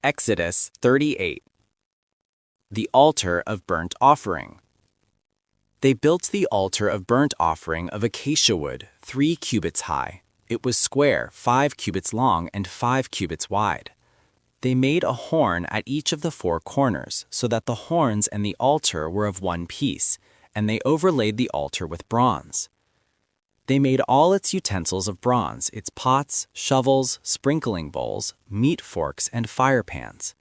Exodus 38. The altar of burnt offering. They built the altar of burnt offering of acacia wood, 3 cubits high. It was square, 5 cubits long and 5 cubits wide. They made a horn at each of the 4 corners, so that the horns and the altar were of one piece, and they overlaid the altar with bronze. They made all its utensils of bronze, its pots, shovels, sprinkling bowls, meat forks, and fire pans.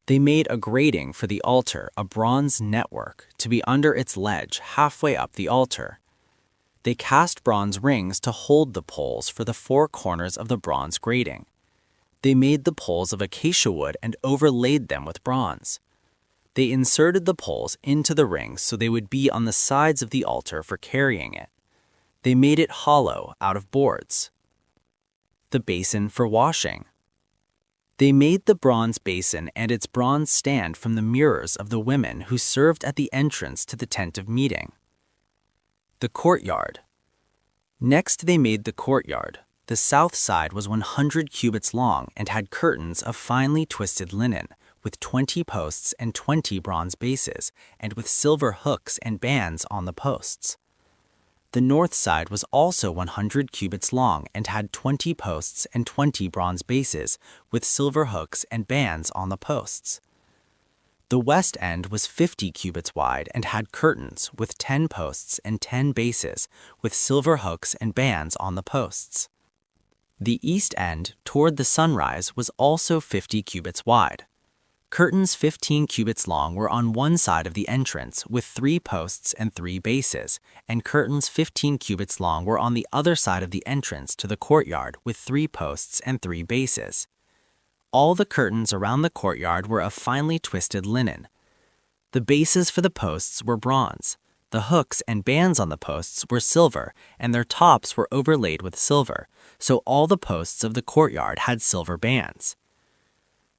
They made a grating for the altar, a bronze network, to be under its ledge halfway up the altar. They cast bronze rings to hold the poles for the 4 corners of the bronze grating. They made the poles of acacia wood and overlaid them with bronze. They inserted the poles into the rings so they would be on the sides of the altar for carrying it. They made it hollow out of boards. The basin for washing. They made the bronze basin and its bronze stand from the mirrors of the women who served at the entrance to the tent of meeting. The courtyard. Next they made the courtyard. The south side was 100 cubits long and had curtains of finely twisted linen, with 20 posts and 20 bronze bases, and with silver hooks and bands on the posts. The north side was also 100 cubits long and had 20 posts and 20 bronze bases, with silver hooks and bands on the posts. The west end was 50 cubits wide and had curtains, with 10 posts and 10 bases, with silver hooks and bands on the posts. The east end, toward the sunrise, was also 50 cubits wide. Curtains 15 cubits long were on one side of the entrance, with 3 posts and 3 bases, and curtains 15 cubits long were on the other side of the entrance to the courtyard, with 3 posts and 3 bases. All the curtains around the courtyard were of finely twisted linen. The bases for the posts were bronze. The hooks and bands on the posts were silver, and their tops were overlaid with silver, so all the posts of the courtyard had silver bands.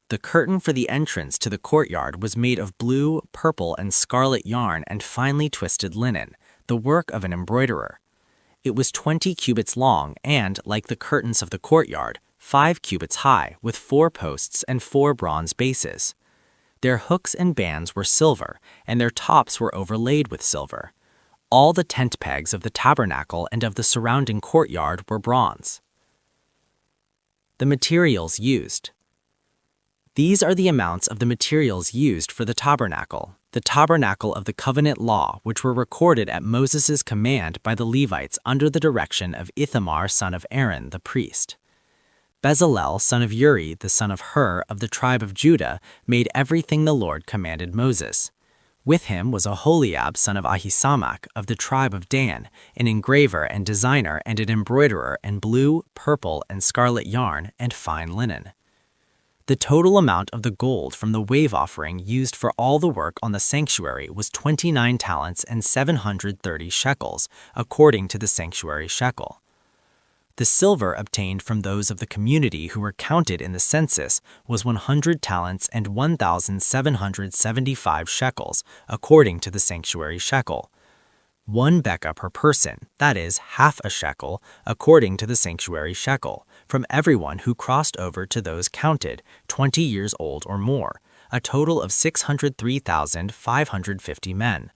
The curtain for the entrance to the courtyard was made of blue, purple, and scarlet yarn and finely twisted linen, the work of an embroiderer. It was 20 cubits long and, like the curtains of the courtyard, 5 cubits high, with 4 posts and 4 bronze bases. Their hooks and bands were silver, and their tops were overlaid with silver. All the tent pegs of the tabernacle and of the surrounding courtyard were bronze. The materials used. These are the amounts of the materials used for the tabernacle of the covenant law, which were recorded at Moses' command by the Levites under the direction of Ithamar son of Aaron the priest. Bezalel son of Uri, the son of Hur of the tribe of Judah, made everything the Lord commanded Moses. With him was Aholiab son of Ahisamach of the tribe of Dan, an engraver and designer and an embroiderer in blue, purple, and scarlet yarn and fine linen. The total amount of the gold from the wave offering used for all the work on the sanctuary was 29 talents and 730 shekels, according to the sanctuary shekel. The silver obtained from those of the community who were counted in the census was 100 talents and 1,775 shekels, according to the sanctuary shekel. 1 bekah per person, that is, half a shekel, according to the sanctuary shekel, from everyone who crossed over to those counted, 20 years old or more, a total of 603,550 men.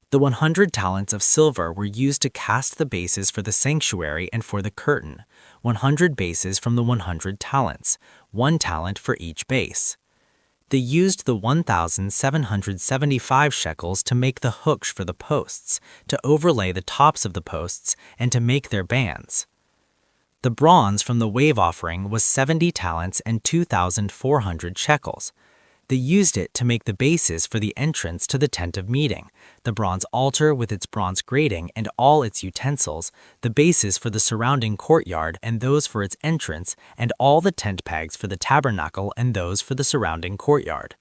The 100 talents of silver were used to cast the bases for the sanctuary and for the curtain, 100 bases from the 100 talents, 1 talent for each base. They used the 1,775 shekels to make the hooks for the posts, to overlay the tops of the posts, and to make their bands. The bronze from the wave offering was 70 talents and 2,400 shekels. They used it to make the bases for the entrance to the tent of meeting, the bronze altar with its bronze grating and all its utensils, the bases for the surrounding courtyard and those for its entrance, and all the tent pegs for the tabernacle and those for the surrounding courtyard.